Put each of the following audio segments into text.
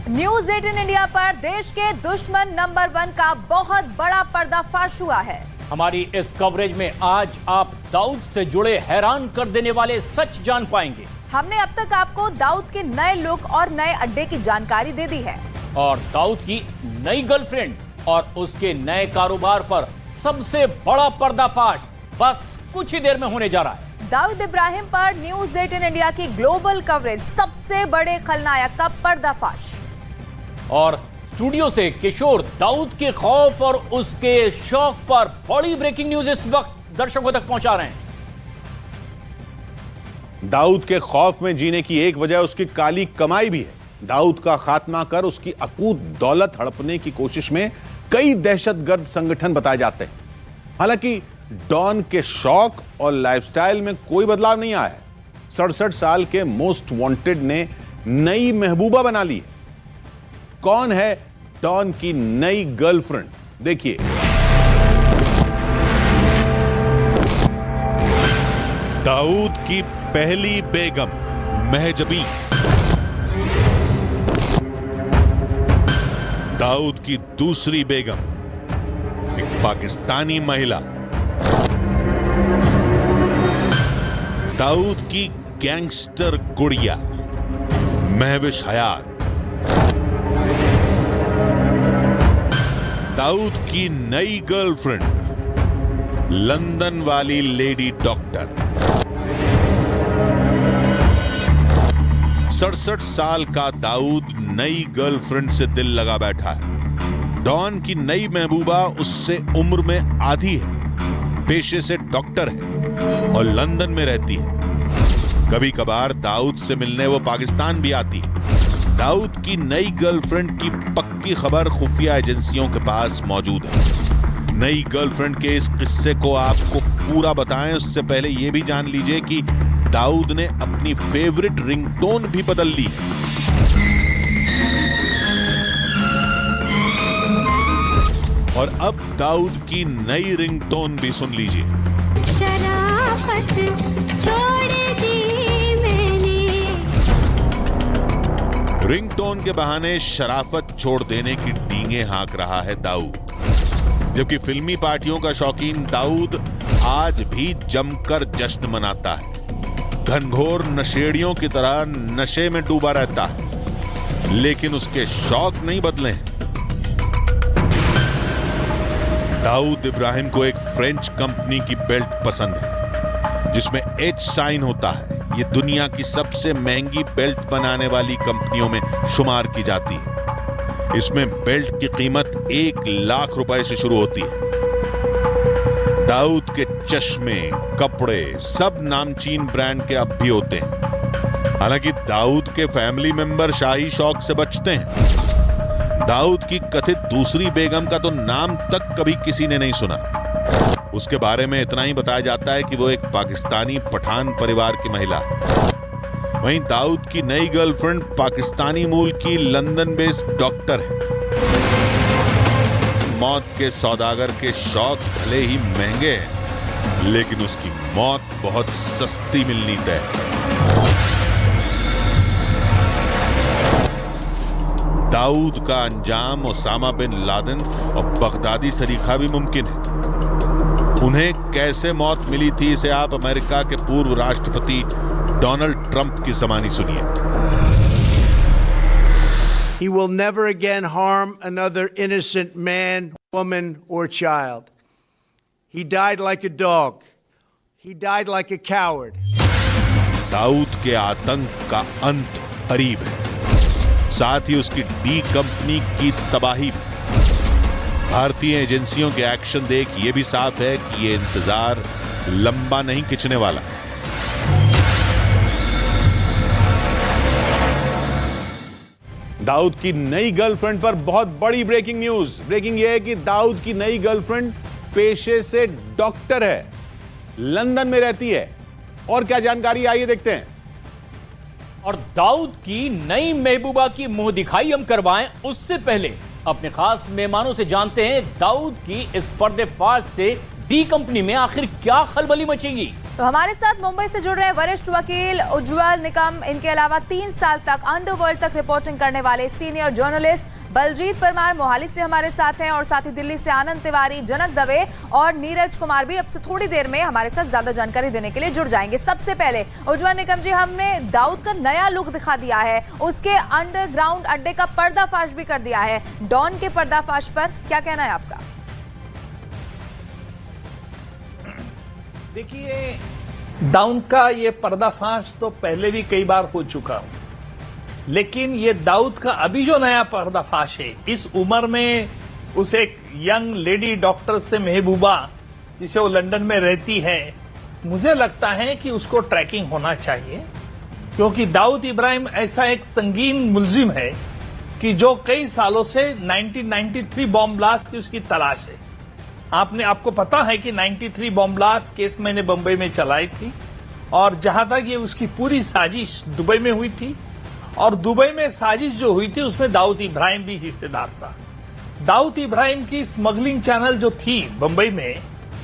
News 18 India पर देश के दुश्मन नंबर 1 का बहुत बड़ा पर्दाफाश हुआ है। हमारी इस कवरेज में आज आप दाऊद से जुड़े हैरान कर देने वाले सच जान पाएंगे। हमने अब तक आपको दाऊद के नए लुक और नए अड्डे की जानकारी दे दी है और दाऊद की नई गर्लफ्रेंड और उसके नए कारोबार पर सबसे बड़ा पर्दाफाश बस कुछ ही देर में होने जा रहा है। दाऊद इब्राहिम पर न्यूज 18 इंडिया की ग्लोबल कवरेज, सबसे बड़े खलनायक का पर्दाफाश। और स्टूडियो से किशोर दाऊद के खौफ और उसके शौक पर बड़ी ब्रेकिंग न्यूज इस वक्त दर्शकों तक पहुंचा रहे हैं। दाऊद के खौफ में जीने की एक वजह उसकी काली कमाई भी है। दाऊद का खात्मा कर उसकी अकूत दौलत हड़पने की कोशिश में कई दहशतगर्द संगठन बताए जाते हैं। हालांकि डॉन के शौक और लाइफस्टाइल में कोई बदलाव नहीं आया है। 67 साल के मोस्ट वांटेड ने नई महबूबा बना ली है। कौन है डॉन की नई गर्लफ्रेंड, देखिए। दाऊद की पहली बेगम महजबी, दाऊद की दूसरी बेगम एक पाकिस्तानी महिला, दाऊद की गैंगस्टर गुड़िया महविश हयात, दाऊद की नई गर्लफ्रेंड लंदन वाली लेडी डॉक्टर। 67 साल का दाऊद नई गर्लफ्रेंड से दिल लगा बैठा है। डॉन की नई महबूबा उससे उम्र में आधी है, पेशे से डॉक्टर है और लंदन में रहती है। कभी कभार दाऊद से मिलने वो पाकिस्तान भी आती है। दाऊद की नई गर्लफ्रेंड की पक्की खबर खुफिया एजेंसियों के पास मौजूद है। नई गर्लफ्रेंड के इस किस्से को आपको पूरा बताएं उससे पहले यह भी जान लीजिए कि दाऊद ने अपनी फेवरेट रिंगटोन भी बदल ली है। और अब दाऊद की नई रिंगटोन भी सुन लीजिए। शराफत छोड़ दी मैंने। रिंगटोन के बहाने शराफत छोड़ देने की डींगे हाँक रहा है दाऊद। जबकि फिल्मी पार्टियों का शौकीन दाऊद आज भी जमकर जश्न मनाता है। घनघोर नशेड़ियों की तरह नशे में डूबा रहता है, लेकिन उसके शौक नहीं बदले हैं। दाऊद इब्राहिम को एक फ्रेंच कंपनी की बेल्ट पसंद है जिसमें H साइन होता है। ये दुनिया की सबसे महंगी बेल्ट बनाने वाली कंपनियों में शुमार की जाती है। इसमें बेल्ट की कीमत 1 लाख रुपए से शुरू होती है। दाऊद के चश्मे, कपड़े सब नामचीन ब्रांड के अब भी होते हैं। हालांकि दाऊद के फैमिली मेंबर शाही शौक से बचते हैं। दाऊद की कथित दूसरी बेगम का तो नाम तक कभी किसी ने नहीं सुना। उसके बारे में इतना ही बताया जाता है कि वो एक पाकिस्तानी पठान परिवार की महिला है। वहीं दाऊद की नई गर्लफ्रेंड पाकिस्तानी मूल की लंदन बेस्ड डॉक्टर है। मौत के सौदागर के शौक भले ही महंगे हैं, लेकिन उसकी मौत बहुत सस्ती मिलनी तय है। दाऊद का अंजाम ओसामा बिन लादेन और बगदादी सरीखा भी मुमकिन है। उन्हें कैसे मौत मिली थी, इसे आप अमेरिका के पूर्व राष्ट्रपति डोनाल्ड ट्रंप की ज़बानी सुनिए। He will never again harm another innocent man, woman, or child. He died like a dog. He died like a coward. Dawood के आतंक का अंत करीब है, साथ ही उसकी डी कंपनी की तबाही भी। भारतीय एजेंसियों के एक्शन देख ये भी साफ है कि ये इंतजार लंबा नहीं खिंचने वाला। दाऊद की नई गर्लफ्रेंड पर बहुत बड़ी ब्रेकिंग न्यूज। ब्रेकिंग यह है कि दाऊद की नई गर्लफ्रेंड पेशे से डॉक्टर है, लंदन में रहती है। और क्या जानकारी, आइए देखते हैं। और दाऊद की नई महबूबा की मुंह दिखाई हम करवाएं उससे पहले अपने खास मेहमानों से जानते हैं दाऊद की इस पर्दाफाश से डी कंपनी में आखिर क्या खलबली मचेगी। तो हमारे साथ मुंबई से जुड़ रहे हैं वरिष्ठ वकील उज्ज्वल निकम, इनके अलावा 3 साल तक अंडरवर्ल्ड तक रिपोर्टिंग करने वाले सीनियर जर्नलिस्ट बलजीत परमार मोहाली से हमारे साथ हैं, और साथ ही दिल्ली से आनंद तिवारी, जनक दवे और नीरज कुमार भी अब से थोड़ी देर में हमारे साथ ज्यादा जानकारी देने के लिए जुड़ जाएंगे। सबसे पहले उज्ज्वल निकम जी, हमने दाऊद का नया लुक दिखा दिया है, उसके अंडरग्राउंड अड्डे का पर्दाफाश भी कर दिया है। डॉन के पर्दाफाश पर क्या कहना है आपका? देखिए, दाऊद का ये पर्दाफाश तो पहले भी कई बार हो चुका हूं, लेकिन ये दाऊद का अभी जो नया पर्दाफाश है, इस उम्र में उस एक यंग लेडी डॉक्टर से महबूबा, जिसे वो लंदन में रहती है, मुझे लगता है कि उसको ट्रैकिंग होना चाहिए, क्योंकि दाऊद इब्राहिम ऐसा एक संगीन मुलजिम है कि जो कई सालों से 1993 बॉम्ब ब्लास्ट की उसकी तलाश है। आपको पता है कि 93 बॉम्ब ब्लास्ट केस मैंने बंबई में चलाई थी, और जहां तक ये उसकी पूरी साजिश दुबई में हुई थी, और दुबई में साजिश जो हुई थी उसमें दाऊद इब्राहिम भी हिस्सेदार था। दाऊद इब्राहिम की स्मगलिंग चैनल जो थी बंबई में,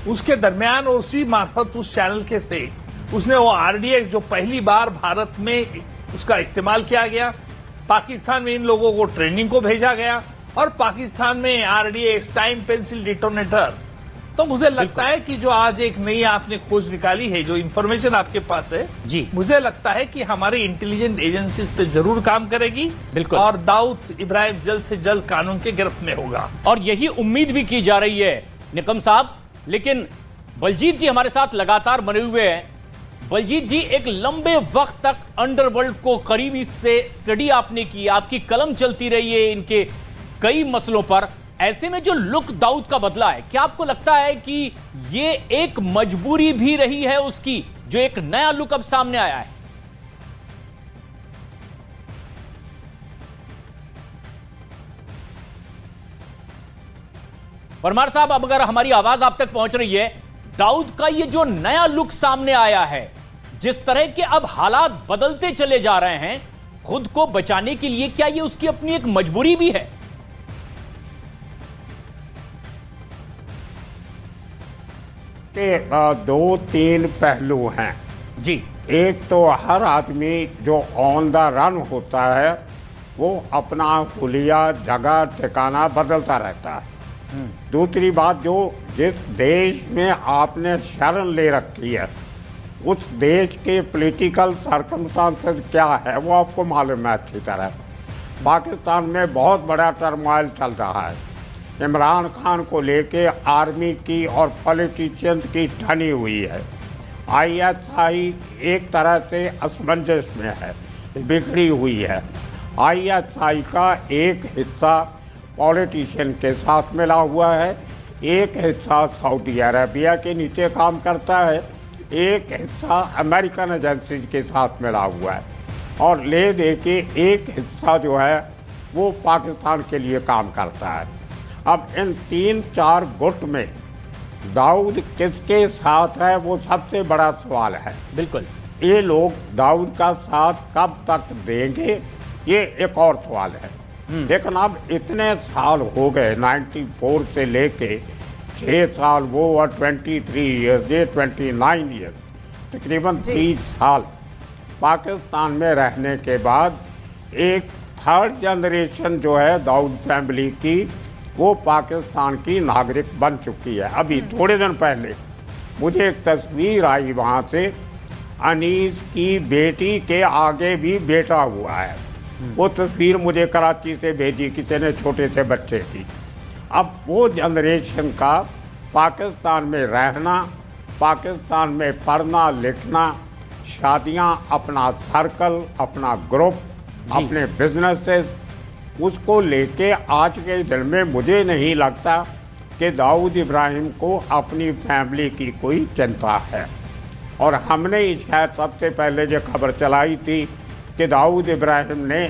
उसके दरमियान और उसी मार्फत उस चैनल के से उसने वो आरडीएक्स जो पहली बार भारत में उसका इस्तेमाल किया गया, पाकिस्तान में इन लोगों को ट्रेनिंग को भेजा गया, और पाकिस्तान में आरडीएक्स टाइम पेंसिल डिटोनेटर। तो मुझे लगता है कि जो आज एक नई आपने खोज निकाली है, जो इंफॉर्मेशन आपके पास है जी, मुझे लगता है कि हमारी इंटेलिजेंस एजेंसीज पे जरूर काम करेगी। बिल्कुल। और दाऊद इब्राहिम जल्द से जल्द कानून के गिरफ्त में होगा, और यही उम्मीद भी की जा रही है निकम साहब। लेकिन बलजीत जी हमारे साथ लगातार बने हुए हैं। बलजीत जी, एक लंबे वक्त तक अंडरवर्ल्ड को करीबी से स्टडी आपने की, आपकी कलम चलती रही है इनके कई मसलों पर। ऐसे में जो लुक दाऊद का बदला है, क्या आपको लगता है कि ये एक मजबूरी भी रही है उसकी, जो एक नया लुक अब सामने आया है? परमार साहब, अब अगर हमारी आवाज आप तक पहुंच रही है, दाऊद का ये जो नया लुक सामने आया है, जिस तरह के अब हालात बदलते चले जा रहे हैं, खुद को बचाने के लिए क्या ये उसकी अपनी एक मजबूरी भी है? के 2-3 पहलू हैं जी। एक तो हर आदमी जो ऑन द रन होता है वो अपना हुलिया जगह ठिकाना बदलता रहता है। दूसरी बात, जो जिस देश में आपने शरण ले रखी है उस देश के पॉलिटिकल सर्कमस्टांसेस क्या है वो आपको मालूम है अच्छी तरह। पाकिस्तान में बहुत बड़ा टर्मोइल चल रहा है, इमरान खान को लेके आर्मी की और पॉलिटिशियंस की ठनी हुई है। आईएसआई एक तरह से असमंजस में है, बिखरी हुई है। आईएसआई का एक हिस्सा पॉलिटिशियन के साथ मिला हुआ है, एक हिस्सा सऊदी अरेबिया के नीचे काम करता है, एक हिस्सा अमेरिकन एजेंसीज के साथ मिला हुआ है, और ले दे के एक हिस्सा जो है वो पाकिस्तान के लिए काम करता है। अब इन 3-4 गुट में दाऊद किसके साथ है वो सबसे बड़ा सवाल है। बिल्कुल। ये लोग दाऊद का साथ कब तक देंगे ये एक और सवाल है। लेकिन अब इतने साल हो गए, 94 से लेके 6 साल वो और 23 ईयर्स, ये 29 ईयर्स, तकरीबन 30 साल पाकिस्तान में रहने के बाद एक थर्ड जनरेशन जो है दाऊद फैमिली की, वो पाकिस्तान की नागरिक बन चुकी है। अभी थोड़े दिन पहले मुझे एक तस्वीर आई वहाँ से, अनीस की बेटी के आगे भी बेटा हुआ है। वो तस्वीर मुझे कराची से भेजी किसी ने, छोटे से बच्चे की। अब वो जनरेशन का पाकिस्तान में रहना, पाकिस्तान में पढ़ना लिखना, शादियाँ, अपना सर्कल, अपना ग्रुप, अपने बिजनेसेस, उसको लेके आज के दिन में मुझे नहीं लगता कि दाऊद इब्राहिम को अपनी फैमिली की कोई चिंता है। और हमने शायद सबसे पहले जो खबर चलाई थी कि दाऊद इब्राहिम ने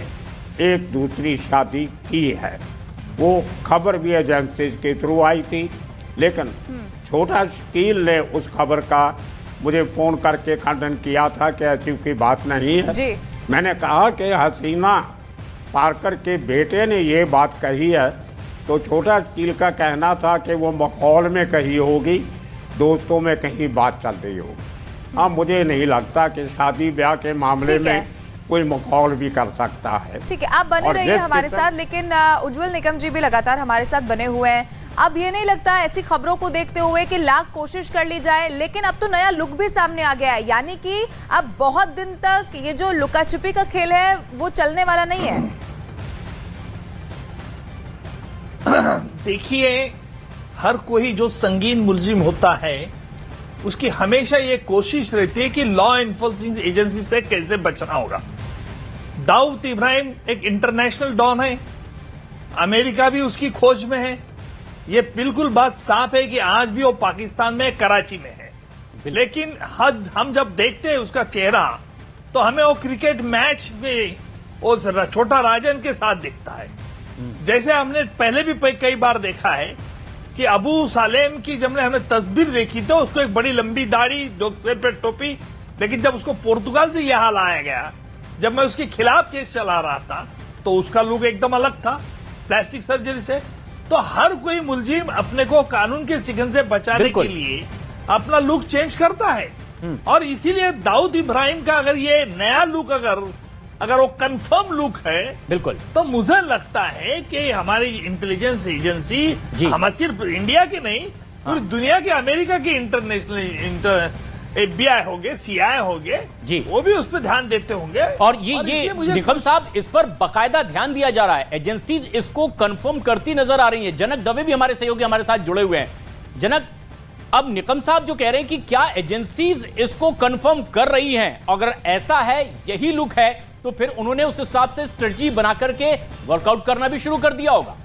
एक दूसरी शादी की है, वो खबर भी एजेंसीज के थ्रू आई थी, लेकिन छोटा शकील ने उस खबर का मुझे फ़ोन करके खंडन किया था कि ऐसी कोई बात नहीं है जी। मैंने कहा कि हसीना पार्कर के बेटे ने ये बात कही है, तो छोटा शकील का कहना था कि वो माहौल में कही होगी, दोस्तों में कहीं बात चल रही होगी। हाँ, मुझे नहीं लगता कि शादी ब्याह के मामले ठीक है। में कोई मखौल भी कर सकता है। ठीक है, आप बने और रहिए जिस हमारे किस्म- साथ, लेकिन उज्जवल निकम जी भी लगातार हमारे साथ बने हुए हैं। अब ये नहीं लगता ऐसी खबरों को देखते हुए कि लाख कोशिश कर ली जाए, लेकिन अब तो नया लुक भी सामने आ गया है, यानी कि अब बहुत दिन तक ये जो लुका छिपी का खेल है वो चलने वाला नहीं है। देखिए, हर कोई जो संगीन मुलजिम होता है उसकी हमेशा ये कोशिश रहती है कि लॉ एनफोर्सिंग एजेंसी से कैसे बचना होगा। दाऊद इब्राहिम एक इंटरनेशनल डॉन है, अमेरिका भी उसकी खोज में है। ये बिल्कुल बात साफ है कि आज भी वो पाकिस्तान में, कराची में है। लेकिन हम जब देखते हैं उसका चेहरा तो हमें वो क्रिकेट मैच में वो छोटा राजन के साथ दिखता है। जैसे हमने पहले भी कई बार देखा है कि अबू सालेम की जब हमने तस्वीर देखी तो उसको एक बड़ी लंबी दाढ़ी, सिर पे टोपी, लेकिन जब उसको पुर्तगाल से यह हाल आया गया, जब मैं उसके खिलाफ केस चला रहा था तो उसका लुक एकदम अलग था, प्लास्टिक सर्जरी से। तो हर कोई मुलजिम अपने को कानून के शिकन से बचाने के लिए अपना लुक चेंज करता है, और इसीलिए दाऊद इब्राहिम का अगर ये नया लुक अगर वो कंफर्म लुक है, बिल्कुल, तो मुझे लगता है कि हमारी इंटेलिजेंस एजेंसी हम सिर्फ इंडिया की नहीं, पूरी दुनिया के, अमेरिका की इंटरनेशनल FBI हो गए, CIA हो गए, वो भी उस पर ध्यान देते होंगे। और ये निकम साहब, इस पर बाकायदा ध्यान दिया जा रहा है, एजेंसी इसको कंफर्म करती नजर आ रही है। जनक दवे भी हमारे सहयोगी हमारे साथ जुड़े हुए हैं। जनक, अब निकम साहब जो कह रहे हैं कि क्या एजेंसीज इसको कंफर्म कर रही हैं, अगर ऐसा है, यही लुक है, तो फिर उन्होंने उस हिसाब से स्ट्रेटजी बना करके वर्कआउट करना भी शुरू कर दिया होगा।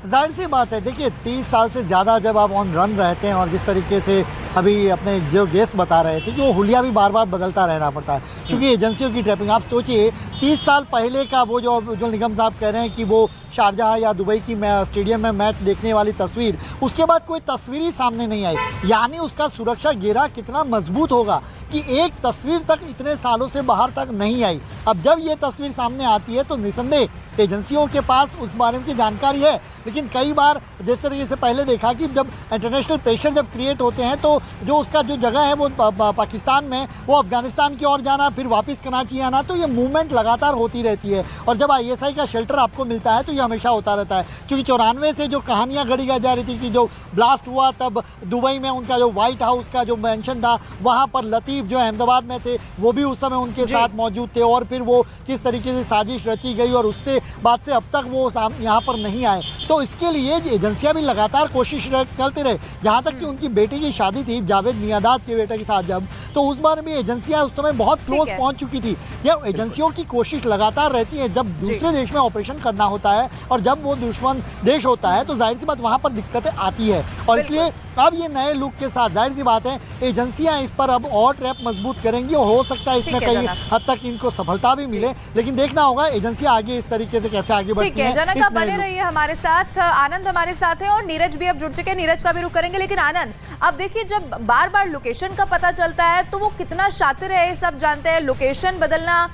जाहिर सी बात है, देखिए 30 साल से ज़्यादा जब आप ऑन रन रहते हैं और जिस तरीके से अभी अपने जो गेस्ट बता रहे थे कि वो हुलिया भी बार बार बदलता रहना पड़ता है क्योंकि एजेंसियों की ट्रैपिंग। आप सोचिए 30 साल पहले का वो जो निगम साहब कह रहे हैं कि वो शारजाह या दुबई की स्टेडियम में मैच देखने वाली तस्वीर, उसके बाद कोई तस्वीर ही सामने नहीं आई, यानी उसका सुरक्षा घेरा कितना मजबूत होगा कि एक तस्वीर तक इतने सालों से बाहर तक नहीं आई। अब जब ये तस्वीर सामने आती है तो निसंदेह एजेंसियों के पास उस बारे में की जानकारी है, लेकिन कई बार जिस तरीके से पहले देखा कि जब इंटरनेशनल प्रेशर जब क्रिएट होते हैं तो जो उसका जो जगह है वो पाकिस्तान में, वो अफगानिस्तान की ओर जाना, फिर वापस कराची आना, तो ये मूवमेंट लगातार होती रहती है। और जब ISI का शेल्टर आपको मिलता है तो ये हमेशा होता रहता है, क्योंकि 94 से जो कहानियाँ गढ़ी जा रही थी कि जो ब्लास्ट हुआ तब दुबई में उनका जो व्हाइट हाउस का जो मेंशन था, वहाँ पर लतीफ़ जो अहमदाबाद में थे वो भी उस समय उनके साथ मौजूद थे, और फिर वो किस तरीके से साजिश रची गई और उससे बाद से अब तक वो यहाँ पर नहीं आए। तो इसके लिए एजेंसियां भी लगातार कोशिश करते रहे, जहाँ तक कि उनकी बेटी की शादी थी जावेद मियादाद के बेटे के साथ, जब तो उस बार भी एजेंसियां उस समय बहुत क्लोज पहुंच चुकी थी। यह एजेंसियों की कोशिश लगातार रहती है, जब दूसरे देश में ऑपरेशन करना होता है और जब वो दुश्मन देश होता है तो जाहिर सी बात वहाँ पर दिक्कतें आती है। और इसलिए अब ये नए लुक के साथ जाहिर सी बात है एजेंसियां इस पर अब और ट्रैप मजबूत करेंगी, और हो सकता है इसमें कई हद तक इनको सफलता भी मिले, लेकिन देखना होगा एजेंसियां आगे इस तरीके से कैसे आगे बढ़ती हैं। जनक, आप बने रहिए हमारे साथ, आनंद हमारे साथ है और नीरज भी अब जुड़ चुके हैं, नीरज का भी रुख करेंगे। लेकिन आनंद, अब देखिए जब बार बार लोकेशन का पता चलता है तो वो कितना शातिर है ये सब जानते हैं। लोकेशन बदलना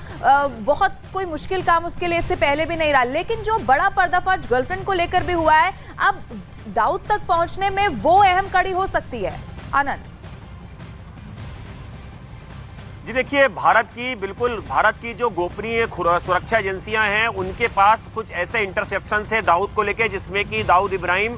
बहुत कोई मुश्किल काम उसके लिए इससे पहले भी नहीं रहा, लेकिन जो बड़ा पर्दाफाश गर्लफ्रेंड को लेकर भी हुआ है, अब दाऊद तक पहुंचने में वो अहम कड़ी हो सकती है। आनंद जी, देखिए, भारत की जो गोपनीय सुरक्षा एजेंसियां हैं उनके पास कुछ ऐसे इंटरसेप्शन है दाऊद को लेके, जिसमें कि दाऊद इब्राहिम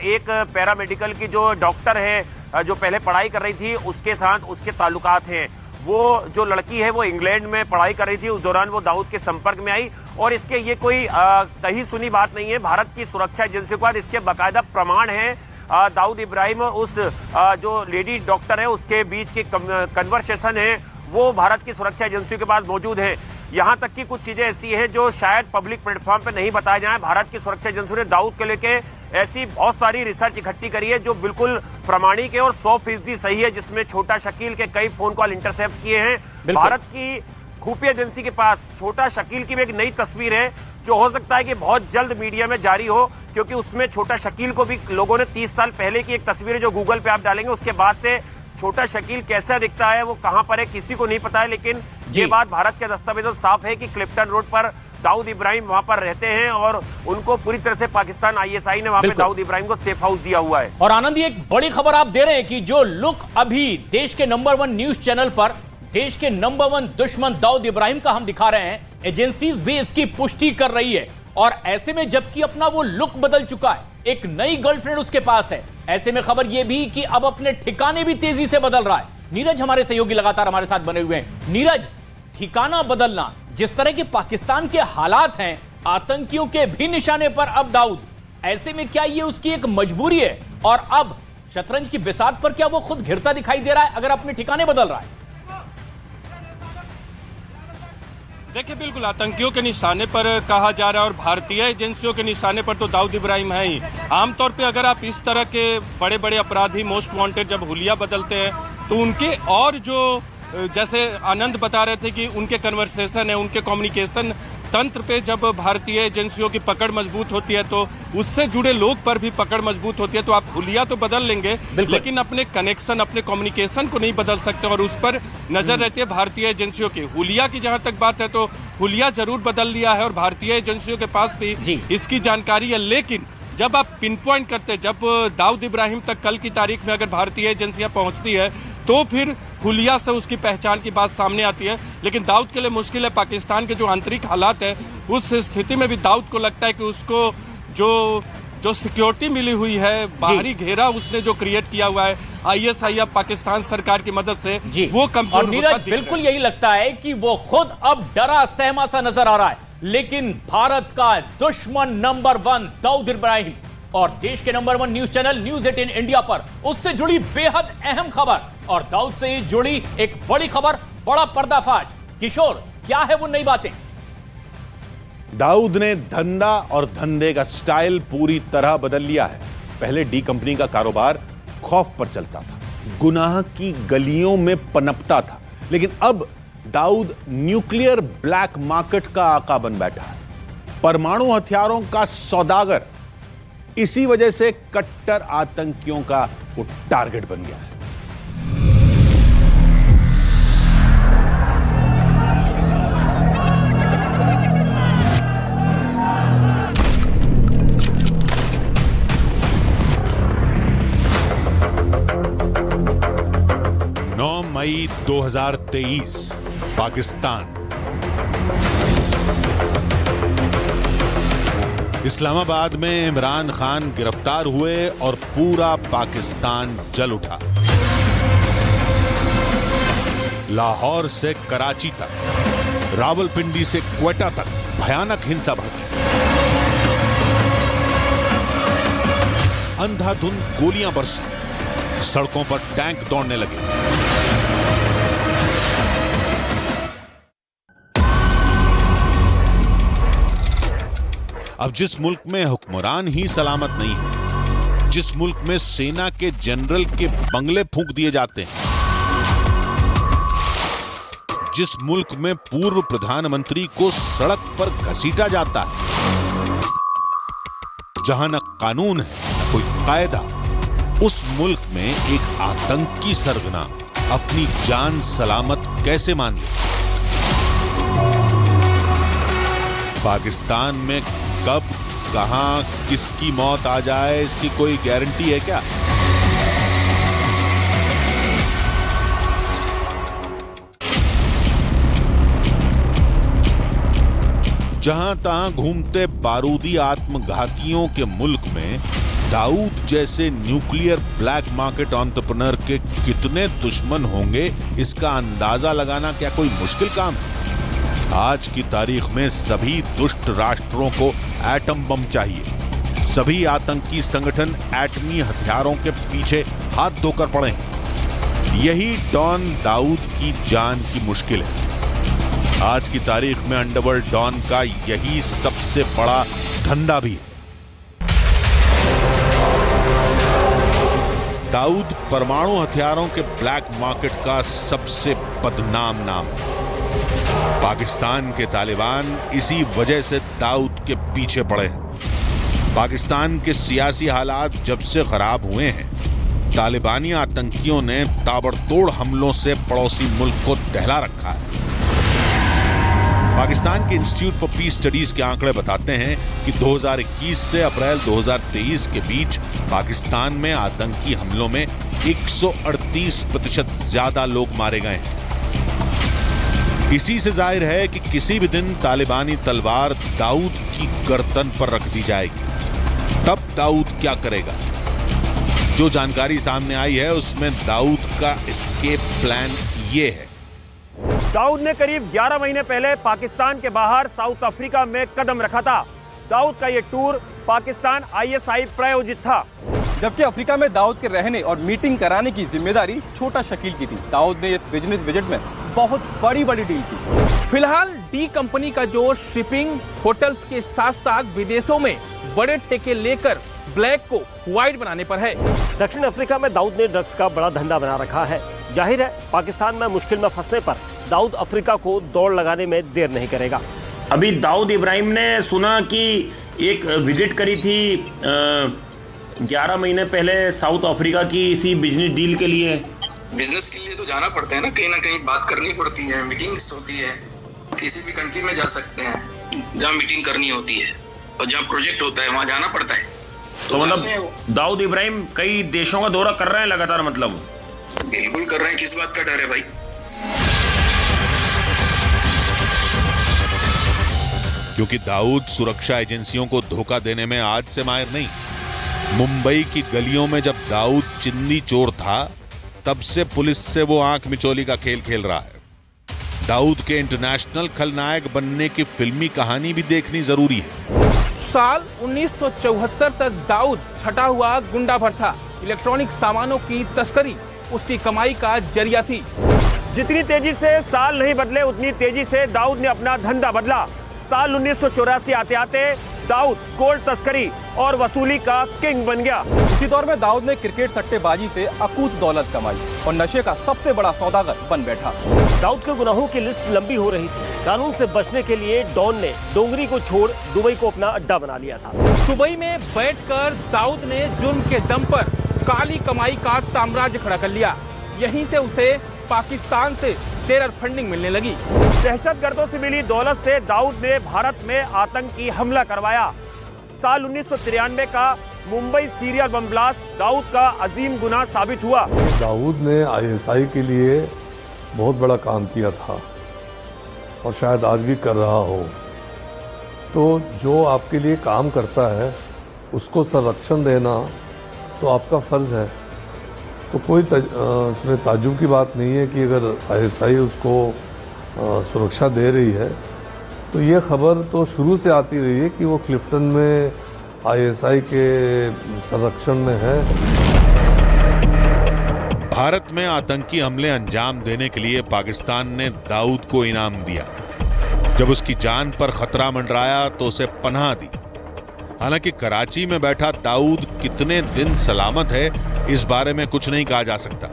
एक पैरामेडिकल की जो डॉक्टर है जो पहले पढ़ाई कर रही थी उसके साथ उसके ताल्लुकात हैं। वो जो लड़की है वो इंग्लैंड में पढ़ाई कर रही थी, उस दौरान वो दाऊद के संपर्क में आई, और इसके ये कोई कही सुनी बात नहीं है। भारत की सुरक्षा एजेंसी के पास इसके बाकायदा प्रमाण है। दाऊद इब्राहिम उस जो लेडी डॉक्टर है उसके बीच की कन्वर्सेशन है वो भारत की सुरक्षा एजेंसियों के पास मौजूद है। यहाँ तक कि कुछ चीजें ऐसी हैं जो शायद पब्लिक प्लेटफॉर्म पे नहीं बताया जाए। भारत की सुरक्षा एजेंसियों ने दाऊद को लेके ऐसी बहुत सारी रिसर्च इकट्ठी करी है जो बिल्कुल प्रामाणिक है और 100% सही है, जिसमें छोटा शकील के कई फोन कॉल इंटरसेप्ट किए हैं। भारत की खुफिया एजेंसी के पास छोटा शकील की भी एक नई तस्वीर है जो हो सकता है कि बहुत जल्द मीडिया में जारी हो, क्योंकि उसमें छोटा शकील को भी लोगों ने 30 साल पहले की एक तस्वीर है जो गूगल पे आप डालेंगे उसके बाद से छोटा शकील कैसा दिखता है, वो कहां पर है, किसी को नहीं पता है। लेकिन ये बात भारत के दस्तावेजों साफ है कि क्लिफ्टन रोड पर दाऊद इब्राहिम वहां पर रहते हैं और उनको पूरी तरह से पाकिस्तान ISI ने वहां पे दाऊद इब्राहिम को सेफ हाउस दिया हुआ है। और आनंद, एक बड़ी खबर आप दे रहे हैं कि जो लुक अभी देश के नंबर 1 न्यूज चैनल पर देश के नंबर 1 दुश्मन दाऊद इब्राहिम का हम दिखा रहे हैं, एजेंसीज भी इसकी पुष्टि कर रही है। और ऐसे में जबकि अपना वो लुक बदल चुका है, एक नई गर्लफ्रेंड उसके पास है, ऐसे में खबर यह भी कि अब अपने ठिकाने भी तेजी से बदल रहा है। नीरज हमारे सहयोगी लगातार हमारे साथ बने हुए हैं। नीरज, ठिकाना बदलना, जिस तरह के पाकिस्तान के हालात हैं, आतंकियों के भी निशाने पर अब दाऊद, ऐसे में क्या ये उसकी एक मजबूरी है? और अब शतरंज की बिसात पर क्या वो खुद घिरता दिखाई दे रहा है अगर अपने ठिकाने बदल रहा है? देखिए, बिल्कुल आतंकियों के निशाने पर कहा जा रहा है और भारतीय एजेंसियों के निशाने पर तो दाऊद इब्राहिम है ही। आमतौर पे अगर आप इस तरह के बड़े बड़े अपराधी, मोस्ट वांटेड, जब हुलिया बदलते हैं तो उनके और जो, जैसे आनंद बता रहे थे कि उनके कन्वर्सेशन है, उनके कम्युनिकेशन तंत्र पे जब भारतीय एजेंसियों की पकड़ मजबूत होती है तो उससे जुड़े लोग पर भी पकड़ मजबूत होती है। तो आप हुलिया तो बदल लेंगे लेकिन अपने कनेक्शन, अपने कम्युनिकेशन को नहीं बदल सकते और उस पर नजर रहती है भारतीय एजेंसियों की। हुलिया की जहां तक बात है तो हुलिया जरूर बदल लिया है और भारतीय एजेंसियों के पास भी इसकी जानकारी है। लेकिन जब आप पिन पॉइंट करते, जब दाऊद इब्राहिम तक कल की तारीख में अगर भारतीय एजेंसियां पहुंचती है तो फिर हुलिया से उसकी पहचान की बात सामने आती है। लेकिन दाऊद के लिए मुश्किल है। पाकिस्तान के जो आंतरिक हालात है उस स्थिति में भी दाऊद को लगता है कि उसको जो सिक्योरिटी मिली हुई है, बाहरी घेरा उसने जो क्रिएट किया हुआ है ISI अब पाकिस्तान सरकार की मदद से, वो कमजोर और नीरज, बिल्कुल यही लगता है कि वो खुद अब डरा सहमा सा नजर आ रहा है। लेकिन भारत का दुश्मन नंबर 1 दाऊद इब्राहिम और देश के number 1 news channel news 18 India पर उससे जुड़ी बेहद अहम खबर और दाऊद से जुड़ी एक बड़ी खबर, बड़ा पर्दाफाश। किशोर, क्या है वो नई बातें? दाऊद ने धंधा और धंधे का स्टाइल पूरी तरह बदल लिया है। पहले डी कंपनी का कारोबार खौफ पर चलता था, गुनाह की गलियों में पनपता था, लेकिन अब दाऊद न्यूक्लियर ब्लैक मार्केट का आका बन बैठा है, परमाणु हथियारों का सौदागर। इसी वजह से कट्टर आतंकियों का वो टारगेट बन गया है। मई 2023, पाकिस्तान। इस्लामाबाद में इमरान खान गिरफ्तार हुए और पूरा पाकिस्तान जल उठा। लाहौर से कराची तक, रावलपिंडी से क्वेटा तक भयानक हिंसा भड़की। अंधाधुंध गोलियां बरसी, सड़कों पर टैंक दौड़ने लगे। अब जिस मुल्क में हुक्मरान ही सलामत नहीं है, जिस मुल्क में सेना के जनरल के बंगले फूंक दिए जाते हैं, जिस मुल्क में पूर्व प्रधानमंत्री को सड़क पर घसीटा जाता है, जहां न कानून है न कोई कायदा, उस मुल्क में एक आतंकी सरगना अपनी जान सलामत कैसे मान ले? पाकिस्तान में कब, कहां, किसकी मौत आ जाए, इसकी कोई गारंटी है क्या? जहां तहां घूमते बारूदी आत्मघातियों के मुल्क में दाऊद जैसे न्यूक्लियर ब्लैक मार्केट एंटरप्रेन्योर के कितने दुश्मन होंगे, इसका अंदाजा लगाना क्या कोई मुश्किल काम है? आज की तारीख में सभी दुष्ट राष्ट्रों को एटम बम चाहिए। सभी आतंकी संगठन एटमी हथियारों के पीछे हाथ धोकर पड़े हैं। यही डॉन दाऊद की जान की मुश्किल है। आज की तारीख में अंडरवर्ल्ड डॉन का यही सबसे बड़ा धंधा भी है। दाऊद परमाणु हथियारों के ब्लैक मार्केट का सबसे बदनाम नाम है। पाकिस्तान के तालिबान इसी वजह से दाऊद के पीछे पड़े हैं। पाकिस्तान के सियासी हालात जब से खराब हुए हैं, तालिबानी आतंकियों ने ताबड़तोड़ हमलों से पड़ोसी मुल्क को दहला रखा है। पाकिस्तान के इंस्टीट्यूट फॉर पीस स्टडीज के आंकड़े बताते हैं कि 2021 से अप्रैल 2023 के बीच पाकिस्तान में आतंकी हमलों में 138% ज्यादा लोग मारे गए हैं। इसी से जाहिर है कि किसी भी दिन तालिबानी तलवार दाऊद की गर्दन पर रख दी जाएगी। तब दाऊद क्या करेगा? जो जानकारी सामने आई है उसमें दाऊद का एस्केप प्लान ये है। दाऊद ने करीब 11 महीने पहले पाकिस्तान के बाहर साउथ अफ्रीका में कदम रखा था। दाऊद का यह टूर पाकिस्तान ISI प्रायोजित था। जबकि अफ्रीका में दाऊद के रहने और मीटिंग कराने की जिम्मेदारी छोटा शकील की थी। दाऊद ने इस बिजनेस विजिट में बहुत बड़ी डील की। फिलहाल डी कंपनी का जोश शिपिंग, होटल्स के साथ साथ विदेशों में बड़े ठेके लेकर ब्लैक को व्हाइट बनाने पर है। दक्षिण अफ्रीका में दाऊद ने ड्रग्स का बड़ा धंधा बना रखा है। जाहिर है पाकिस्तान में मुश्किल में फंसने पर दाऊद अफ्रीका को दौड़ लगाने में देर नहीं करेगा। अभी दाऊद इब्राहिम ने सुना कि एक विजिट करी थी 11 महीने पहले साउथ अफ्रीका की इसी बिजनेस डील के लिए। बिजनेस के लिए तो जाना पड़ता है ना कहीं बात करनी पड़ती है, मीटिंग्स होती है। किसी भी कंट्री में जा सकते हैं जहाँ मीटिंग करनी होती है और जहाँ प्रोजेक्ट होता है वहाँ जाना पड़ता है। तो मतलब दाऊद इब्राहिम कई देशों का दौरा कर रहे हैं लगातार? मतलब बिल्कुल कर रहे हैं, किस बात का डर है भाई? क्योंकि दाऊद सुरक्षा एजेंसियों को धोखा देने में आज से माहिर नहीं। मुंबई की गलियों में जब दाऊद चिंदी चोर था तब से पुलिस से वो आंख मिचौली का खेल खेल रहा है। दाऊद के इंटरनेशनल खलनायक बनने की फिल्मी कहानी भी देखनी जरूरी है। साल 1974 तक दाऊद छटा हुआ गुंडा भर था। इलेक्ट्रॉनिक सामानों की तस्करी उसकी कमाई का जरिया थी। जितनी तेजी से साल नहीं बदले उतनी तेजी से दाऊद ने अपना धंधा बदला। साल 1984 आते आते दाऊद गोल्ड तस्करी और वसूली का किंग बन गया। इसी दौर में दाऊद ने क्रिकेट सट्टेबाजी से अकूत दौलत कमाई और नशे का सबसे बड़ा सौदागर बन बैठा। दाऊद के गुनाहों की लिस्ट लंबी हो रही थी। कानून से बचने के लिए डॉन ने डोंगरी को छोड़ दुबई को अपना अड्डा बना लिया था। दुबई में बैठकर दाऊद ने जुर्म के दम पर काली कमाई का साम्राज्य खड़ा कर लिया। यहीं से उसे पाकिस्तान से टेरर फंडिंग मिलने लगी। दहशतगर्दों से मिली दौलत से दाऊद ने भारत में आतंकी हमला करवाया। साल 1993 का Mumbai serial bomb blast Dawood का अजीम गुनाह साबित हुआ। दाऊद ने ISI के लिए बहुत बड़ा काम किया था और शायद आज भी कर रहा हो। तो जो आपके लिए काम करता है उसको संरक्षण देना तो आपका फर्ज है। तो कोई इसमें ताज्जुब की बात नहीं है कि अगर ISI उसको सुरक्षा दे रही है। तो ये खबर तो शुरू से आती रही है कि वो क्लिफ्टन में ISI के संरक्षण में है। भारत में आतंकी हमले अंजाम देने के लिए पाकिस्तान ने दाऊद को इनाम दिया। जब उसकी जान पर खतरा मंडराया तो उसे पनाह दी। हालांकि कराची में बैठा दाऊद कितने दिन सलामत है इस बारे में कुछ नहीं कहा जा सकता,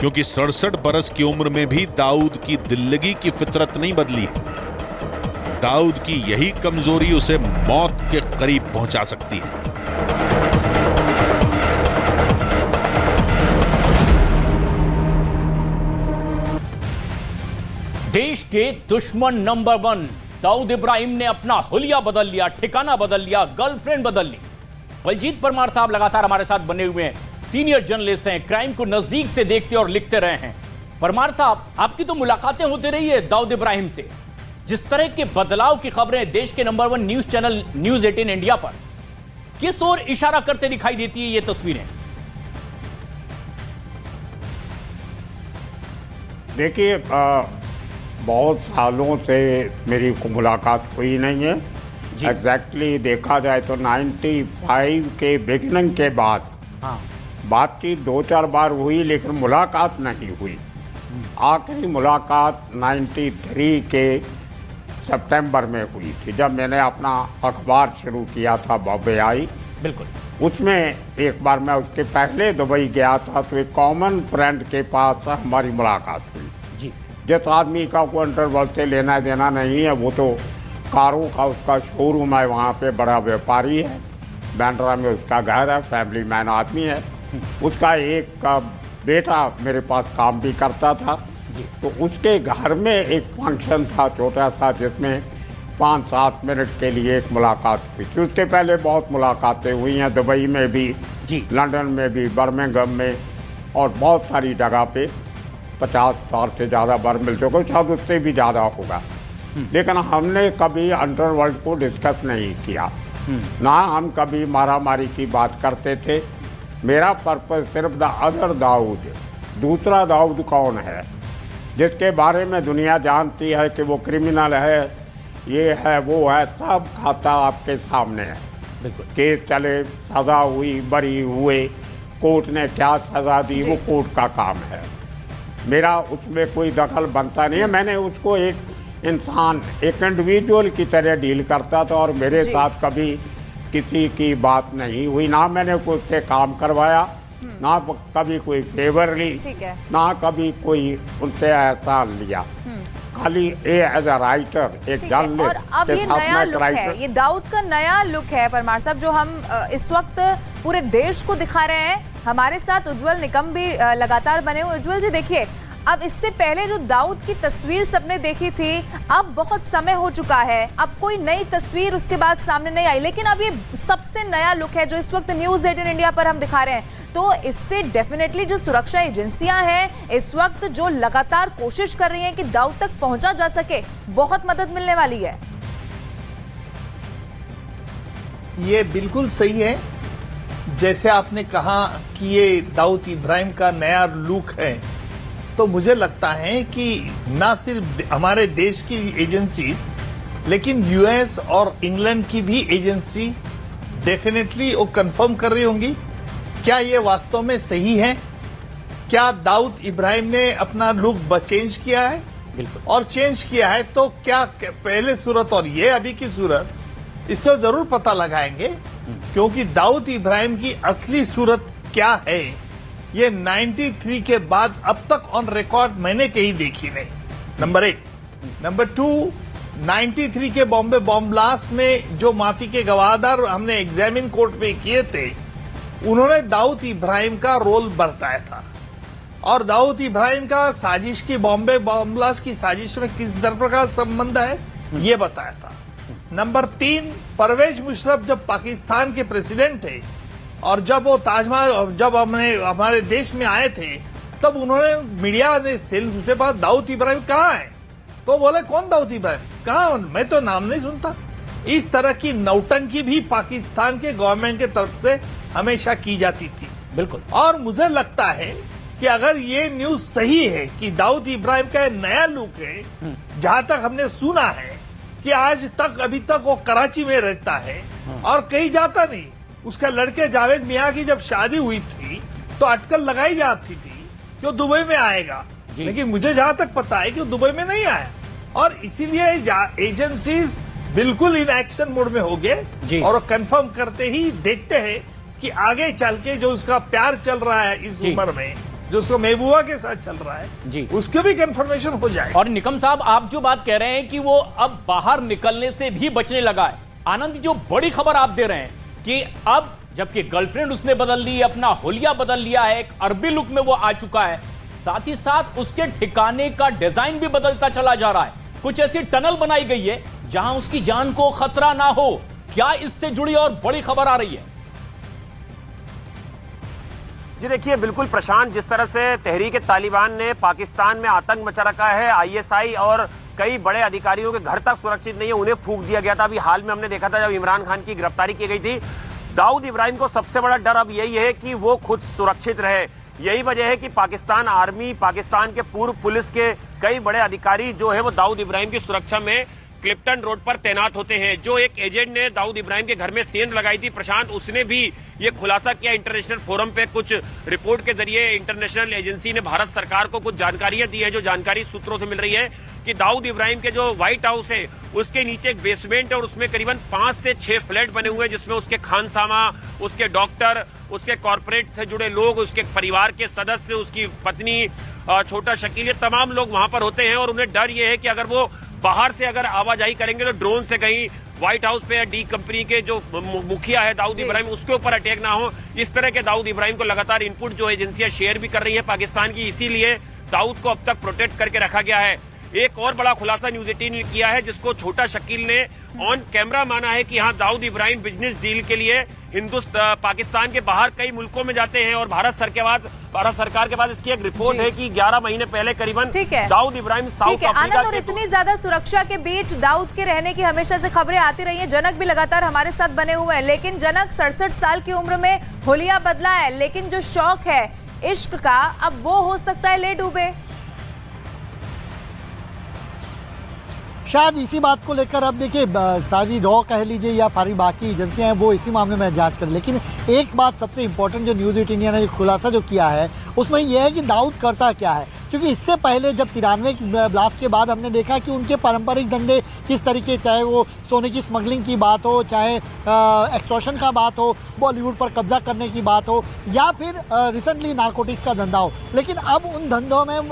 क्योंकि 67 बरस की उम्र में भी दाऊद की दिल्लगी की फितरत नहीं बदली है। दाऊद की यही कमजोरी उसे मौत के करीब पहुंचा सकती है। देश के दुश्मन नंबर 1 दाऊद इब्राहिम ने अपना हुलिया बदल लिया, ठिकाना बदल लिया, गर्लफ्रेंड बदल ली। बलजीत परमार साहब लगातार हमारे साथ बने हुए हैं, सीनियर जर्नलिस्ट हैं, क्राइम को नजदीक से देखते और लिखते रहे हैं। परमार साहब, आपकी तो मुलाकातें होती रही है दाऊद इब्राहिम से। जिस तरह के बदलाव की खबरें देश के number 1 news channel news 18 India पर किस ओर इशारा करते दिखाई देती है ये तस्वीरें? देखिए, बहुत सालों से मेरी मुलाकात हुई नहीं है। एग्जैक्टली देखा जाए तो 95 के बिगिनिंग के बाद बातचीत 2-4 बार हुई, लेकिन मुलाकात नहीं हुई। आखिरी मुलाकात 93 के सितंबर में हुई थी, जब मैंने अपना अखबार शुरू किया था बॉम्बे आई। बिल्कुल। उसमें एक बार मैं उसके पहले दुबई गया था तो एक कॉमन फ्रेंड के पास हमारी मुलाकात हुई। जी। जिस आदमी का कोई अंडरवर्ल्ड से लेना देना नहीं है, वो तो कारों का उसका शोरूम है, वहाँ पे बड़ा व्यापारी है, बैंड्रा में उसका घर है, फैमिली मैन आदमी है। उसका एक बेटा मेरे पास काम भी करता था। तो उसके घर में एक फंक्शन था छोटा सा, जिसमें 5-7 मिनट के लिए एक मुलाकात हुई थी। उसके पहले बहुत मुलाकातें हुई हैं, दुबई में भी, लंदन में भी, बर्मिंघम में, और बहुत सारी जगह पे 50 साल से ज़्यादा बार मिल चुके, शायद उससे भी ज़्यादा होगा। लेकिन हमने कभी अंडरवर्ल्ड को डिस्कस नहीं किया, ना हम कभी मारामारी की बात करते थे। मेरा पर्पस सिर्फ द अदर दाऊद, दूसरा दाऊद कौन है, जिसके बारे में दुनिया जानती है कि वो क्रिमिनल है, ये है, वो है, सब खाता आपके सामने है। केस चले, सजा हुई, बरी हुए, कोर्ट ने क्या सजा दी वो कोर्ट का काम है, मेरा उसमें कोई दखल बनता नहीं है। मैंने उसको एक इंसान, एक इंडिविजुअल की तरह डील करता था, और मेरे साथ कभी किसी की बात नहीं हुई, ना मैंने उससे काम करवाया, ना कभी कोई फेवर ली, ना कभी कोई उनसे एहसान लिया, खाली एज अ राइटर, एक जर्नलिस्ट। और अब ये नया लुक है, ये दाऊद का नया लुक है परमार साहब, जो हम इस वक्त पूरे देश को दिखा रहे हैं। हमारे साथ उज्जवल निकम भी लगातार बने हुए। उज्जवल जी देखिए, अब इससे पहले जो दाऊद की तस्वीर सबने देखी थी, अब बहुत समय हो चुका है, अब कोई नई तस्वीर उसके बाद सामने नहीं आई, लेकिन अब ये सबसे नया लुक है जो इस वक्त न्यूज़ 18 इंडिया पर हम दिखा रहे हैं। तो इससे डेफिनेटली जो सुरक्षा एजेंसियां हैं इस वक्त जो लगातार कोशिश कर रही हैं कि दाऊद तक पहुंचा जा सके, बहुत मदद मिलने वाली है। ये बिल्कुल सही है, जैसे आपने कहा कि ये दाऊद इब्राहिम का नया लुक है, तो मुझे लगता है कि ना सिर्फ हमारे देश की एजेंसीज, लेकिन यूएस और इंग्लैंड की भी एजेंसी डेफिनेटली वो कंफर्म कर रही होंगी क्या ये वास्तव में सही है, क्या दाऊद इब्राहिम ने अपना लुक चेंज किया है, और चेंज किया है तो क्या पहले सूरत और ये अभी की सूरत, इससे जरूर पता लगाएंगे, क्योंकि दाऊद इब्राहिम की असली सूरत क्या है ये 93 के बाद अब तक ऑन रिकॉर्ड मैंने कहीं देखी नहीं, नंबर 1। नंबर 2, 93 के बॉम्बे बॉम्ब ब्लास्ट में जो माफी के गवाहदार हमने एग्जामिन कोर्ट में किए थे, उन्होंने दाऊद इब्राहिम का रोल बरताया था, और दाऊद इब्राहिम का साजिश की, बॉम्बे बॉम्ब ब्लास्ट की साजिश में किस तरह का संबंध है ये बताया था। नंबर 3, परवेज मुशर्रफ जब पाकिस्तान के प्रेसिडेंट थे और जब वो ताजमहल, जब हमारे देश में आए थे, तब उन्होंने, मीडिया ने उसके बाद दाऊद इब्राहिम कहाँ है, तो बोले कौन दाऊद इब्राहिम, कहाँ, मैं तो नाम नहीं सुनता। इस तरह की नौटंकी भी पाकिस्तान के गवर्नमेंट की तरफ से हमेशा की जाती थी। बिल्कुल। और मुझे लगता है कि अगर ये न्यूज सही है कि दाऊद इब्राहिम का नया लुक है, जहां तक हमने सुना है कि आज तक, अभी तक वो कराची में रहता है और कहीं जाता नहीं। उसका लड़के जावेद मियां की जब शादी हुई थी तो अटकल लगाई जाती थी कि वो दुबई में आएगा, लेकिन मुझे जहां तक पता है कि वो दुबई में नहीं आया, और इसीलिए एजेंसीज बिल्कुल इन एक्शन मोड में हो गए, और कंफर्म करते ही देखते हैं कि आगे चल के जो उसका प्यार चल रहा है इस उम्र में, जो उसको महबूबा के साथ चल रहा है, उसके भी कंफर्मेशन हो जाए। और निकम साहब, आप जो बात कह रहे हैं कि वो अब बाहर निकलने से भी बचने लगा है, आनंद जो बड़ी खबर आप दे रहे हैं कि अब जबकि गर्लफ्रेंड उसने बदल ली, अपना होलिया बदल लिया है, एक अरबी लुक में वो आ चुका है, साथ ही साथ उसके ठिकाने का डिजाइन भी बदलता चला जा रहा है, कुछ ऐसी टनल बनाई गई है जहां उसकी जान को खतरा ना हो। क्या इससे जुड़ी और बड़ी खबर आ रही है? जी देखिए, बिल्कुल प्रशांत, जिस तरह से तहरीक तालिबान ने पाकिस्तान में आतंक मचा रखा है, आईएसआई और कई बड़े अधिकारियों के घर तक सुरक्षित नहीं है, उन्हें फूंक दिया गया था। अभी हाल में हमने देखा था जब इमरान खान की गिरफ्तारी की गई थी, दाऊद इब्राहिम को सबसे बड़ा डर अब यही है कि वो खुद सुरक्षित रहे। यही वजह है कि पाकिस्तान आर्मी, पाकिस्तान के पूर्व पुलिस के कई बड़े अधिकारी जो है वो दाऊद इब्राहिम की सुरक्षा में क्लिफ्टन रोड पर तैनात होते हैं। जो एक एजेंट ने दाऊद इब्राहिम के घर में सेंध लगाई थी प्रशांत, उसने भी ये खुलासा किया इंटरनेशनल फोरम पे, कुछ रिपोर्ट के जरिए इंटरनेशनल एजेंसी ने भारत सरकार को कुछ जानकारियां दी है, जो जानकारी सूत्रों से मिल रही है कि दाऊद इब्राहिम के जो व्हाइट हाउस है उसके नीचे एक बेसमेंट है और उसमें करीबन 5 से 6 फ्लैट बने हुए हैं, जिसमें उसके खानसामा, उसके डॉक्टर, उसके कॉर्पोरेट से जुड़े लोग, उसके परिवार के सदस्य, उसकी पत्नी, छोटा शकील, ये तमाम लोग वहां पर होते हैं। और उन्हें डर ये है कि अगर वो बाहर से अगर आवाजाही करेंगे तो ड्रोन से कहीं व्हाइट हाउस पे या डी कंपनी के जो मुखिया है दाऊद इब्राहिम, उसके ऊपर अटैक ना हो। इस तरह के दाऊद इब्राहिम को लगातार इनपुट जो एजेंसियां शेयर भी कर रही है पाकिस्तान की, इसीलिए दाऊद को अब तक प्रोटेक्ट करके रखा गया है। एक और बड़ा खुलासा न्यूज़ 18 ने किया है, जिसको छोटा शकील ने ऑन कैमरा माना है कि हाँ, दाऊद इब्राहिम बिजनेस डील के लिए पाकिस्तान के बाहर कई मुल्कों में जाते हैं और भारत सरकार के पास इसकी एक रिपोर्ट है कि 11 महीने पहले करीबन दाऊद इब्राहिम साउथ अफ्रीका और इतनी ज्यादा सुरक्षा के बीच दाऊद के रहने की हमेशा से खबरें आती रही हैं। जनक भी लगातार हमारे साथ बने हुए हैं, लेकिन जनक 67 साल की उम्र में हुलिया बदला है, लेकिन जो शौक है इश्क का, अब वो हो सकता है ले डूबे। शायद इसी बात को लेकर अब देखिए सारी रॉ कह लीजिए या सारी बाकी एजेंसियां हैं वो इसी मामले में जांच करें, लेकिन एक बात सबसे इंपॉर्टेंट जो न्यूज़ 18 इंडिया ने जो खुलासा जो किया है उसमें यह है कि दाऊद करता क्या है। क्योंकि इससे पहले जब 93 ब्लास्ट के बाद हमने देखा कि उनके पारंपरिक धंधे किस तरीके, चाहे वो सोने की स्मगलिंग की बात हो, चाहे एक्सटॉर्शन का बात हो, बॉलीवुड पर कब्जा करने की बात हो, या फिर रिसेंटली नारकोटिक्स का धंधा हो, लेकिन अब उन धंधों में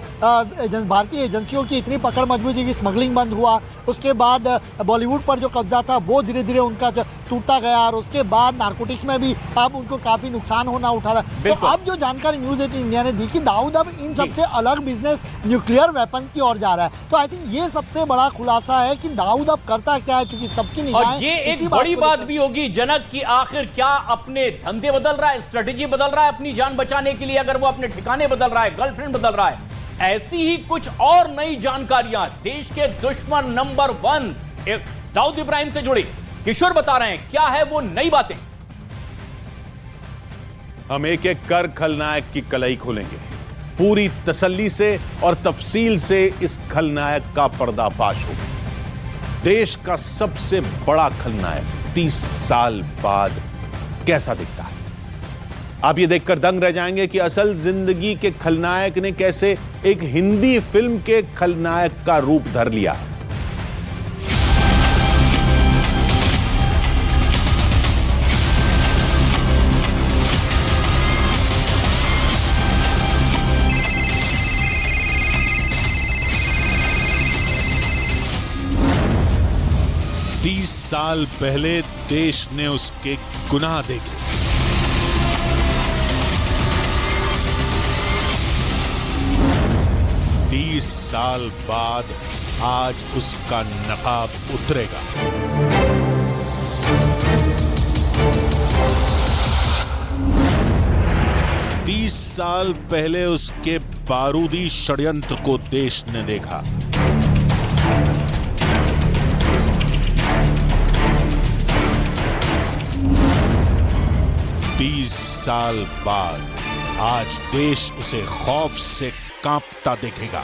भारतीय एजेंसियों की इतनी पकड़ मजबूत है कि स्मगलिंग बंद हुआ, उसके बाद बॉलीवुड पर जो कब्जा था वो धीरे धीरे उनका टूटता गया, और उसके बाद नारकोटिक्स में भी अब उनको काफी नुकसान होना उठा रहा। तो अब जो जानकारी न्यूज़ 18 इंडिया ने दी कि दाऊद अब इन सबसे अलग बिजनेस न्यूक्लियर वेपन की ओर जा रहा है, तो आई थिंक ये सबसे बड़ा खुलासा है कि दाऊद अब करता क्या है, क्योंकि सबकी निगाहें और ये एक बड़ी बात भी होगी जनक की आखिर क्या अपने धंधे बदल रहा है, स्ट्रेटेजी बदल रहा है अपनी जान बचाने के लिए, अगर वो अपने ठिकाने बदल रहा है, गर्लफ्रेंड बदल रहा है। ऐसी ही कुछ और नई जानकारियां देश के दुश्मन नंबर 1 दाऊद इब्राहिम से जुड़ी किशोर बता रहे हैं, क्या है वो नई बातें। हम एक एक कर खलनायक की कलई खोलेंगे, पूरी तसल्ली से और तफसील से इस खलनायक का पर्दाफाश होगा। देश का सबसे बड़ा खलनायक 30 साल बाद कैसा दिखता है, आप ये देखकर दंग रह जाएंगे कि असल जिंदगी के खलनायक ने कैसे एक हिंदी फिल्म के खलनायक का रूप धर लिया। तीस साल पहले देश ने उसके गुनाह देखे, 30 साल बाद आज उसका नकाब उतरेगा। तीस साल पहले उसके बारूदी षड्यंत्र को देश ने देखा। तीस साल बाद आज देश उसे खौफ से कांपता देखेगा।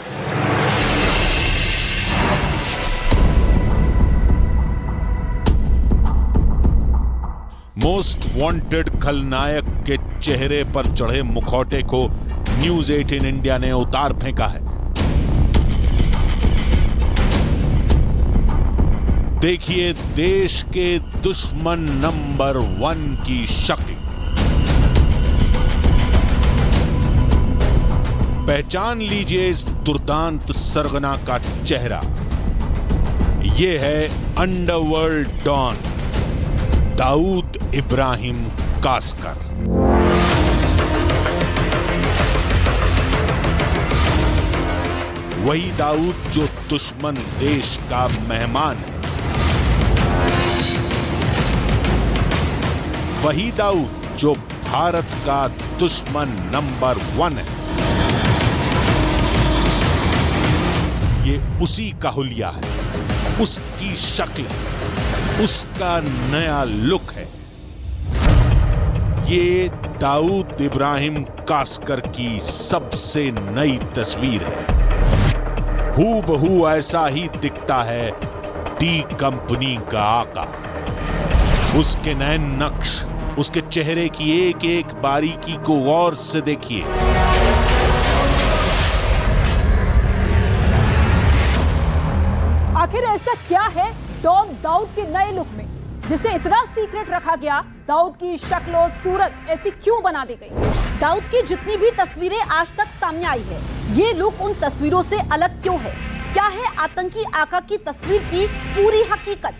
मोस्ट वांटेड खलनायक के चेहरे पर चढ़े मुखौटे को न्यूज़ 18 इंडिया ने उतार फेंका है। देखिए देश के दुश्मन नंबर 1 की शक्ल। पहचान लीजिए इस दुर्दांत सरगना का चेहरा। यह है अंडरवर्ल्ड डॉन दाऊद इब्राहिम कासकर। वही दाऊद जो दुश्मन देश का मेहमान है, वही दाऊद जो भारत का दुश्मन नंबर 1 है। ये उसी का हुलिया है, उसकी शक्ल है, उसका नया लुक है। ये दाऊद इब्राहिम कासकर की सबसे नई तस्वीर है। हूबहू ऐसा ही दिखता है डी कंपनी का आका। उसके नए नक्श, उसके चेहरे की एक एक बारीकी को गौर से देखिए। आखिर ऐसा क्या है डॉन दाऊद के नए लुक में जिसे इतना सीक्रेट रखा गया? दाऊद की शक्ल और सूरत ऐसी क्यों बना दी गई? दाऊद की जितनी भी तस्वीरें आज तक सामने आई है, ये लुक उन तस्वीरों से अलग क्यों है? क्या है आतंकी आका की तस्वीर की पूरी हकीकत?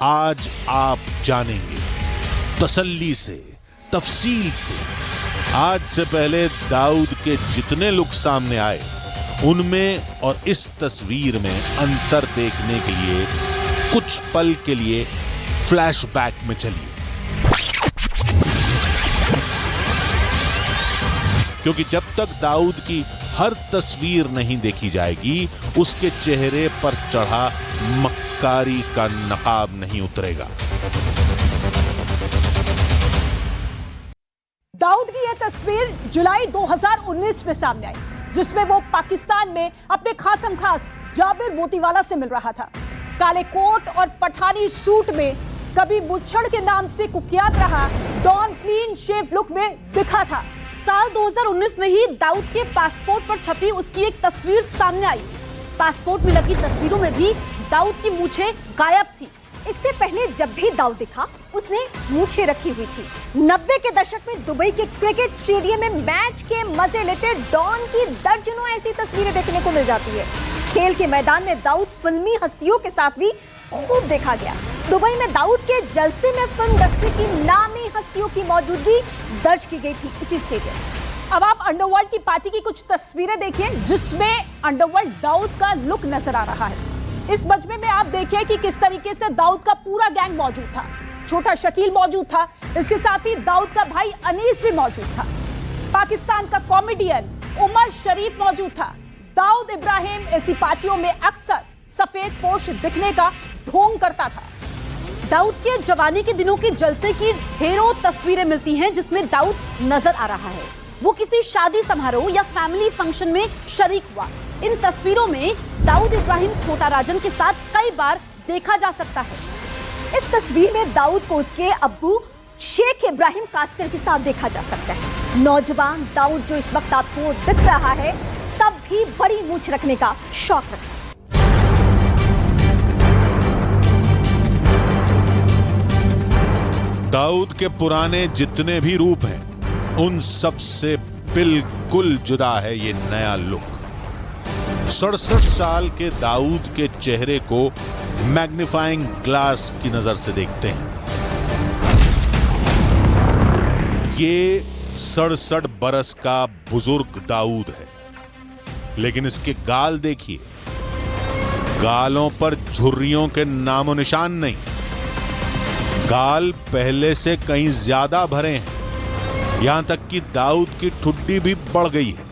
आज आप जानेंगे तसल्ली से, तफसील से, आज से पहले दाऊद के जितने लुक सामने आए उनमें और इस तस्वीर में अंतर देखने के लिए कुछ पल के लिए फ्लैशबैक में चलिए, क्योंकि जब तक दाऊद की हर तस्वीर नहीं देखी जाएगी उसके चेहरे पर चढ़ा मक्कारी का नकाब नहीं उतरेगा। दाऊद की यह तस्वीर जुलाई 2019 में सामने आई, जिसमें वो पाकिस्तान में अपने खासम खास जाबिर मोतीवाला से मिल रहा था। काले कोट और पठानी सूट में कभी मुच्छड़ के नाम से कुख्यात रहा डॉन क्लीन शेव लुक में दिखा था। साल 2019 में ही दाऊद के पासपोर्ट पर छपी उसकी एक तस्वीर सामने आई। पासपोर्ट में लगी तस्वीरों में भी दाऊद की मूछें गायब थी। इससे पहले जब भी दाऊद दिखा उसने मूछें रखी हुई थी। 90 के दशक में दुबई के क्रिकेट स्टेडियम में मैच के मजे लेते डॉन की दर्जनों ऐसी तस्वीरें देखने को मिल जाती है। खेल के मैदान में दाऊद फिल्मी हस्तियों के साथ भी खूब देखा गया। दुबई में दाऊद के जलसे में फिल्म इंडस्ट्री की नामी हस्तियों की मौजूदगी दर्ज की गई थी इसी स्टेडियम। अब आप अंडरवर्ल्ड की पार्टी की कुछ तस्वीरें देखिए, जिसमें अंडरवर्ल्ड दाऊद का लुक नजर आ रहा है। इस मजमे में आप देखिए कि किस तरीके से दाऊद का पूरा गैंग मौजूद था। छोटा शकील मौजूद था, इसके साथ ही दाऊद का भाई अनीस भी मौजूद था। पाकिस्तान का कॉमेडियन उमर शरीफ मौजूद था। दाऊद इब्राहिम ऐसी पार्टियों में अक्सर सफेद पोश दिखने का ढोंग करता था। दाऊद के जवानी के दिनों के जलसे की ढेरों तस्वीरें मिलती हैं जिसमें दाऊद नजर आ रहा है। वो किसी शादी समारोह या फैमिली फंक्शन में शरीक हुआ। इन तस्वीरों में दाऊद इब्राहिम छोटा राजन के साथ कई बार देखा जा सकता है। इस तस्वीर में दाऊद को उसके अब्बू शेख इब्राहिम कास्कर के साथ देखा जा सकता है। नौजवान दाऊद जो इस वक्त आपको दिख रहा है, तब भी बड़ी मूंछ रखने का शौक रखता है। दाऊद के पुराने जितने भी रूप हैं उन सब से बिल्कुल जुदा है ये नया लुक। 67 साल के दाऊद के चेहरे को मैग्नीफाइंग ग्लास की नजर से देखते हैं। ये 67 बरस का बुजुर्ग दाऊद है, लेकिन इसके गाल देखिए, गालों पर झुर्रियों के नामो निशान नहीं। गाल पहले से कहीं ज्यादा भरे हैं, यहां तक कि दाऊद की ठुड्डी भी बढ़ गई है।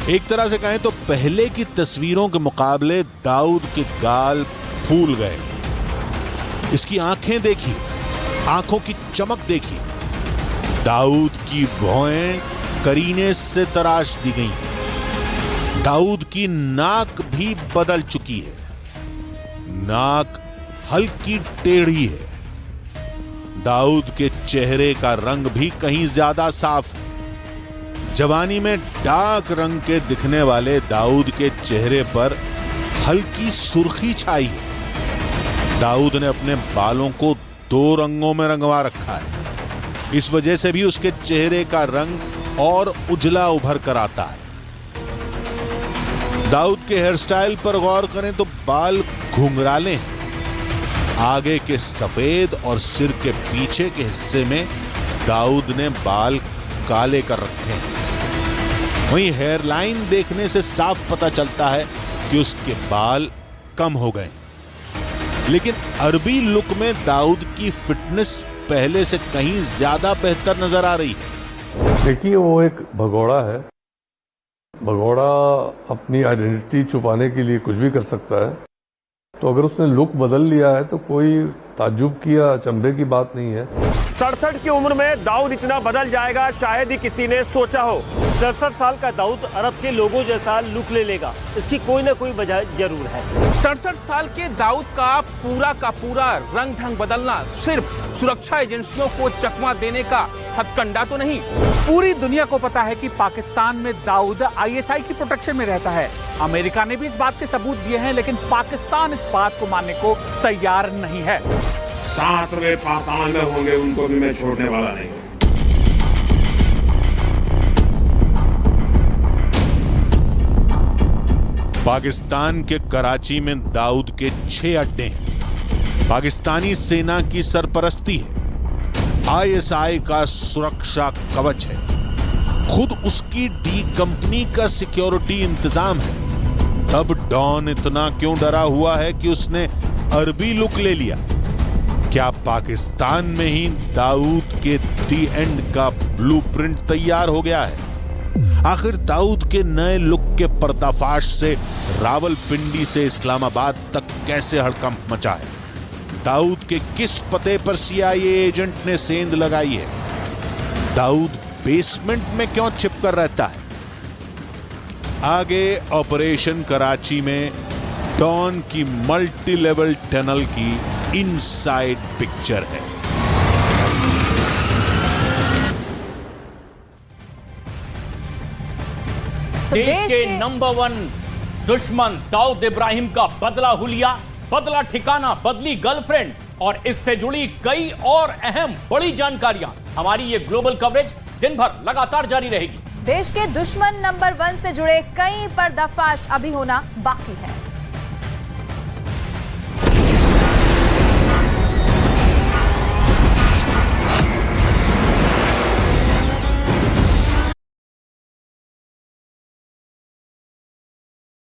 एक तरह से कहें तो पहले की तस्वीरों के मुकाबले दाऊद के गाल फूल गए। इसकी आंखें देखिए, आंखों की चमक देखिए। दाऊद की भौहें करीने से तराश दी गई। दाऊद की नाक भी बदल चुकी है, नाक हल्की टेढ़ी है। दाऊद के चेहरे का रंग भी कहीं ज्यादा साफ है। जवानी में डार्क रंग के दिखने वाले दाऊद के चेहरे पर हल्की सुर्खी छाई है। दाऊद ने अपने बालों को 2 रंगों में रंगवा रखा है। इस वजह से भी उसके चेहरे का रंग और उजला उभर कर आता है। दाऊद के हेयर स्टाइल पर गौर करें तो बाल घुंघराले हैं। आगे के सफेद और सिर के पीछे के हिस्से में दाऊद ने बाल काले कर रखे हैं। वहीं हेयर लाइन देखने से साफ पता चलता है कि उसके बाल कम हो गए। लेकिन अरबी लुक में दाऊद की फिटनेस पहले से कहीं ज्यादा बेहतर नजर आ रही है। देखिए, वो एक भगोड़ा है। भगोड़ा अपनी आइडेंटिटी छुपाने के लिए कुछ भी कर सकता है, तो अगर उसने लुक बदल लिया है तो कोई ताज्जुब की या अचंभे की बात नहीं है। 67 की उम्र में दाऊद इतना बदल जाएगा शायद ही किसी ने सोचा हो। 67 साल का दाऊद अरब के लोगों जैसा लुक ले लेगा, इसकी कोई ना कोई वजह जरूर है। 67 साल के दाऊद का पूरा रंग ढंग बदलना सिर्फ सुरक्षा एजेंसियों को चकमा देने का हथकंडा तो नहीं। पूरी दुनिया को पता है कि पाकिस्तान में दाऊद ISI की प्रोटेक्शन में रहता है। अमेरिका ने भी इस बात के सबूत दिए हैं, लेकिन पाकिस्तान इस बात को मानने को तैयार नहीं है। 7वें पाताल में होंगे, उनको भी मैं छोड़ने वाला नहीं। पाकिस्तान के कराची में दाऊद के 6 अड्डे हैं। पाकिस्तानी सेना की सरपरस्ती है। ISI का सुरक्षा कवच है। खुद उसकी डी कंपनी का सिक्योरिटी इंतजाम है, तब डॉन इतना क्यों डरा हुआ है कि उसने अरबी लुक ले लिया? क्या पाकिस्तान में ही दाऊद के दी एंड का ब्लूप्रिंट तैयार हो गया है? आखिर दाऊद के नए लुक के पर्दाफाश से रावलपिंडी से इस्लामाबाद तक कैसे हड़कंप मचा है? दाऊद के किस पते पर सीआईए एजेंट ने सेंध लगाई है? दाऊद बेसमेंट में क्यों छिपकर रहता है? आगे ऑपरेशन कराची में डॉन की मल्टी लेवल टनल की इनसाइड पिक्चर है। देश के नंबर 1 दुश्मन दाऊद इब्राहिम का बदला हुलिया, बदला ठिकाना, बदली गर्लफ्रेंड और इससे जुड़ी कई और अहम बड़ी जानकारियां हमारी ये ग्लोबल कवरेज दिन भर लगातार जारी रहेगी। देश के दुश्मन नंबर 1 से जुड़े कई पर्दाफाश अभी होना बाकी है।